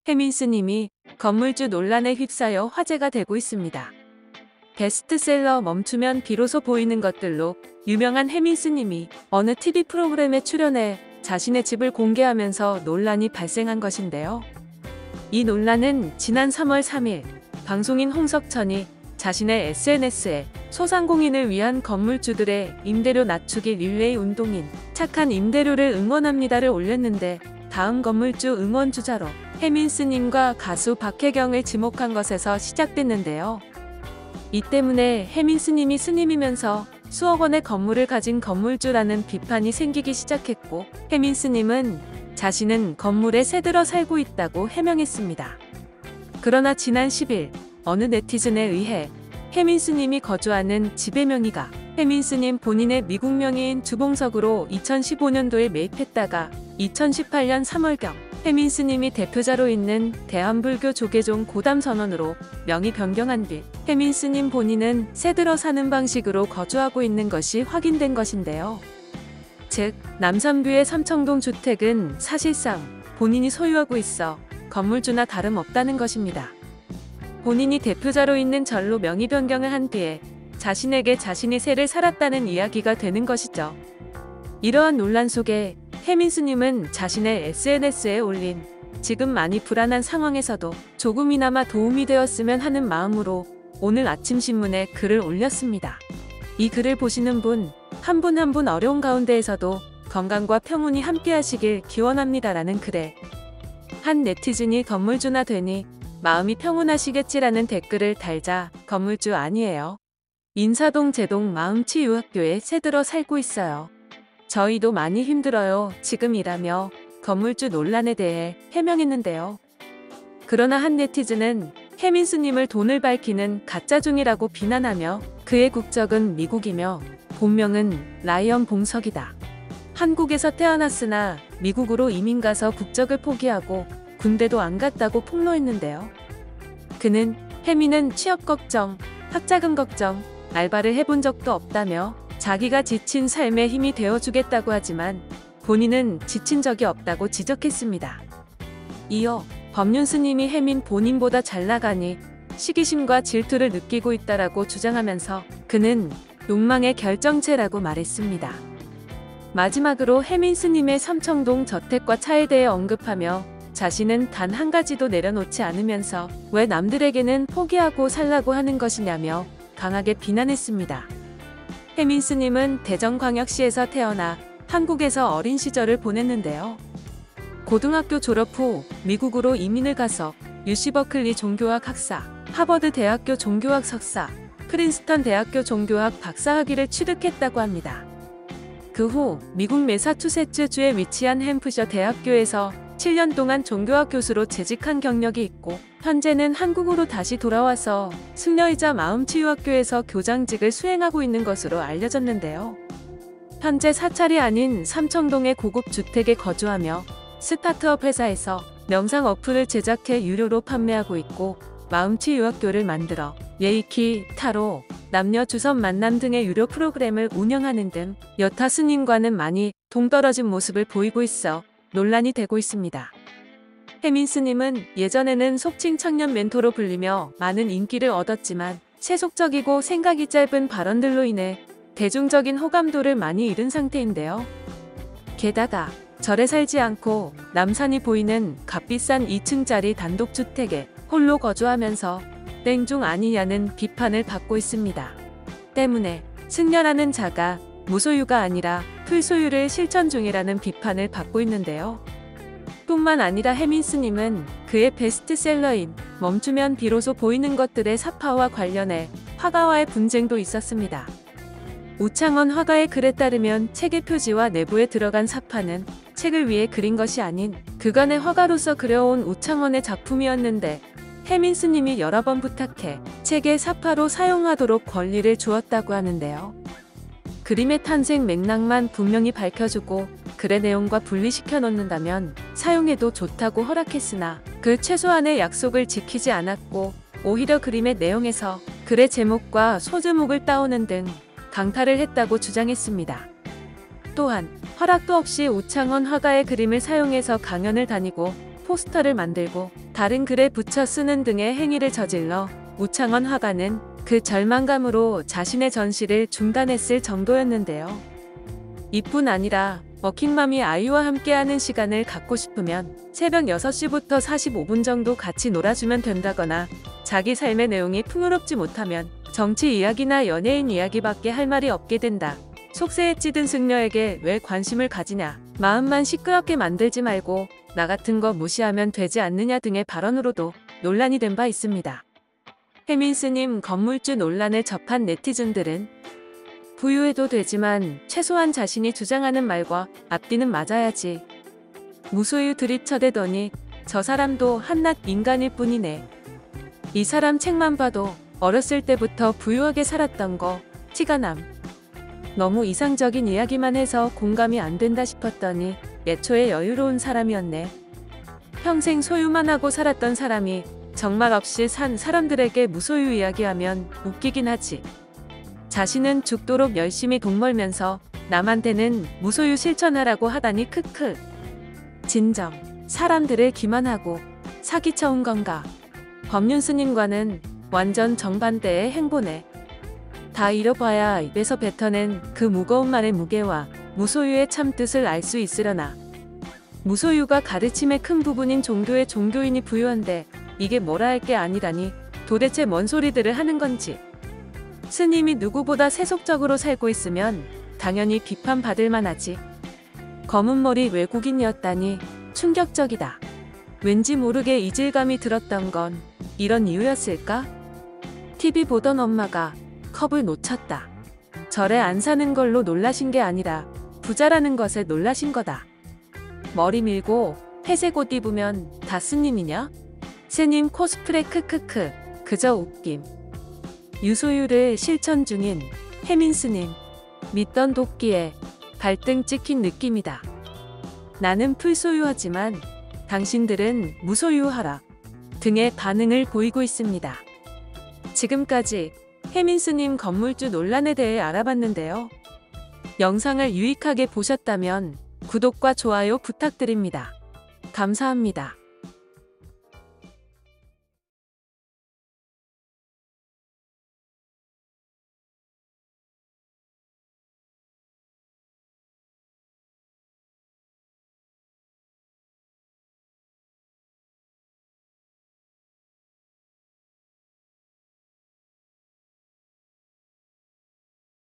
해민스님이 건물주 논란에 휩싸여 화제가 되고 있습니다. 베스트셀러 멈추면 비로소 보이는 것들로 유명한 해민스님이 어느 TV 프로그램에 출연해 자신의 집을 공개하면서 논란이 발생한 것인데요. 이 논란은 지난 3월 3일 방송인 홍석천이 자신의 SNS에 소상공인을 위한 건물주들의 임대료 낮추기 릴레이 운동인 착한 임대료를 응원합니다를 올렸는데, 다음 건물주 응원 주자로 해민스님과 가수 박혜경을 지목한 것에서 시작됐는데요. 이 때문에 해민스님이 스님이면서 수억 원의 건물을 가진 건물주라는 비판이 생기기 시작했고, 해민스님은 자신은 건물에 새들어 살고 있다고 해명했습니다. 그러나 지난 10일 어느 네티즌에 의해 해민스님이 거주하는 집의 명의가 해민스님 본인의 미국 명의인 주봉석으로 2015년도에 매입했다가 2018년 3월경 해민스님이 대표자로 있는 대한불교 조계종 고담선원으로 명의 변경한 뒤 해민스님 본인은 새들어 사는 방식으로 거주하고 있는 것이 확인된 것인데요. 즉, 남산뷰의 삼청동 주택은 사실상 본인이 소유하고 있어 건물주나 다름없다는 것입니다. 본인이 대표자로 있는 절로 명의 변경을 한 뒤에 자신에게 자신이 새를 살았다는 이야기가 되는 것이죠. 이러한 논란 속에 해민스님은 자신의 SNS에 올린 지금 많이 불안한 상황에서도 조금이나마 도움이 되었으면 하는 마음으로 오늘 아침 신문에 글을 올렸습니다. 이 글을 보시는 분 한 분 한 분 어려운 가운데에서도 건강과 평온이 함께하시길 기원합니다라는 글에 한 네티즌이 건물주나 되니 마음이 평온하시겠지라는 댓글을 달자 건물주 아니에요. 인사동 제동 마음치유학교에 새들어 살고 있어요. 저희도 많이 힘들어요. 지금이라며 건물주 논란에 대해 해명했는데요. 그러나 한 네티즌은 해민스님을 돈을 밝히는 가짜중이라고 비난하며 그의 국적은 미국이며 본명은 라이언 봉석이다. 한국에서 태어났으나 미국으로 이민 가서 국적을 포기하고 군대도 안 갔다고 폭로했는데요. 그는 해민은 취업 걱정, 학자금 걱정, 알바를 해본 적도 없다며 자기가 지친 삶에 힘이 되어주겠다고 하지만 본인은 지친 적이 없다고 지적했습니다. 이어 법륜스님이 해민 본인보다 잘 나가니 시기심과 질투를 느끼고 있다라고 주장하면서 그는 욕망의 결정체라고 말했습니다. 마지막으로 해민스님의 삼청동 저택과 차에 대해 언급하며 자신은 단 한 가지도 내려놓지 않으면서 왜 남들에게는 포기하고 살라고 하는 것이냐며 강하게 비난했습니다. 해민스님은 대전광역시에서 태어나 한국에서 어린 시절을 보냈는데요. 고등학교 졸업 후 미국으로 이민을 가서 UC 버클리 종교학 학사, 하버드 대학교 종교학 석사, 프린스턴 대학교 종교학 박사학위를 취득했다고 합니다. 그 후 미국 매사추세츠주에 위치한 햄프셔 대학교에서 7년 동안 종교학 교수로 재직한 경력이 있고, 현재는 한국으로 다시 돌아와서 승려이자 마음치유학교에서 교장직을 수행하고 있는 것으로 알려졌는데요. 현재 사찰이 아닌 삼청동의 고급 주택에 거주하며 스타트업 회사에서 명상 어플을 제작해 유료로 판매하고 있고, 마음치유학교를 만들어 예이키, 타로, 남녀 주선 만남 등의 유료 프로그램을 운영하는 등 여타 스님과는 많이 동떨어진 모습을 보이고 있어 논란이 되고 있습니다. 해민스님은 예전에는 속칭 청년 멘토로 불리며 많은 인기를 얻었지만 세속적이고 생각이 짧은 발언들로 인해 대중적인 호감도를 많이 잃은 상태인데요. 게다가 절에 살지 않고 남산이 보이는 값비싼 2층짜리 단독주택에 홀로 거주하면서 땡중 아니냐는 비판을 받고 있습니다. 때문에 승려라는 자가 무소유가 아니라 풀소유를 실천 중이라는 비판을 받고 있는데요. 뿐만 아니라 해민스님은 그의 베스트셀러인 멈추면 비로소 보이는 것들의 사파와 관련해 화가와의 분쟁도 있었습니다. 우창원 화가의 글에 따르면 책의 표지와 내부에 들어간 사파는 책을 위해 그린 것이 아닌 그간의 화가로서 그려온 우창원의 작품이었는데, 해민스님이 여러 번 부탁해 책의 사파로 사용하도록 권리를 주었다고 하는데요. 그림의 탄생 맥락만 분명히 밝혀주고 글의 내용과 분리시켜 놓는다면 사용해도 좋다고 허락했으나 그 최소한의 약속을 지키지 않았고, 오히려 그림의 내용에서 글의 제목과 소제목을 따오는 등 강탈을 했다고 주장했습니다. 또한 허락도 없이 우창원 화가의 그림을 사용해서 강연을 다니고 포스터를 만들고 다른 글에 붙여 쓰는 등의 행위를 저질러 우창원 화가는 그 절망감으로 자신의 전시를 중단했을 정도였는데요. 이뿐 아니라 워킹맘이 아이와 함께하는 시간을 갖고 싶으면 새벽 6시부터 45분 정도 같이 놀아주면 된다거나 자기 삶의 내용이 풍요롭지 못하면 정치 이야기나 연예인 이야기밖에 할 말이 없게 된다. 속세에 찌든 승려에게 왜 관심을 가지냐. 마음만 시끄럽게 만들지 말고 나 같은 거 무시하면 되지 않느냐 등의 발언으로도 논란이 된 바 있습니다. 해민스님 건물주 논란을 접한 네티즌들은 부유해도 되지만 최소한 자신이 주장하는 말과 앞뒤는 맞아야지. 무소유 드립쳐대더니 저 사람도 한낱 인간일 뿐이네. 이 사람 책만 봐도 어렸을 때부터 부유하게 살았던 거 티가 남. 너무 이상적인 이야기만 해서 공감이 안 된다 싶었더니 애초에 여유로운 사람이었네. 평생 소유만 하고 살았던 사람이 정말 없이 산 사람들에게 무소유 이야기하면 웃기긴 하지. 자신은 죽도록 열심히 돈 벌면서 남한테는 무소유 실천하라고 하다니 크크. 진정 사람들을 기만하고 사기쳐온 건가. 법륜 스님과는 완전 정반대의 행보네. 다 잃어봐야 입에서 뱉어낸 그 무거운 말의 무게와 무소유의 참 뜻을 알 수 있으려나. 무소유가 가르침의 큰 부분인 종교의 종교인이 부유한데 이게 뭐라 할 게 아니라니 도대체 뭔 소리들을 하는 건지. 스님이 누구보다 세속적으로 살고 있으면 당연히 비판받을 만하지. 검은머리 외국인이었다니 충격적이다. 왠지 모르게 이질감이 들었던 건 이런 이유였을까? TV 보던 엄마가 컵을 놓쳤다. 절에 안 사는 걸로 놀라신 게 아니라 부자라는 것에 놀라신 거다. 머리 밀고 회색 옷 입으면 다 스님이냐? 스님 코스프레 크크크. 그저 웃김. 유소유를 실천 중인 해민스님. 믿던 도끼에 발등 찍힌 느낌이다. 나는 풀소유하지만 당신들은 무소유하라 등의 반응을 보이고 있습니다. 지금까지 해민스님 건물주 논란에 대해 알아봤는데요. 영상을 유익하게 보셨다면 구독과 좋아요 부탁드립니다. 감사합니다.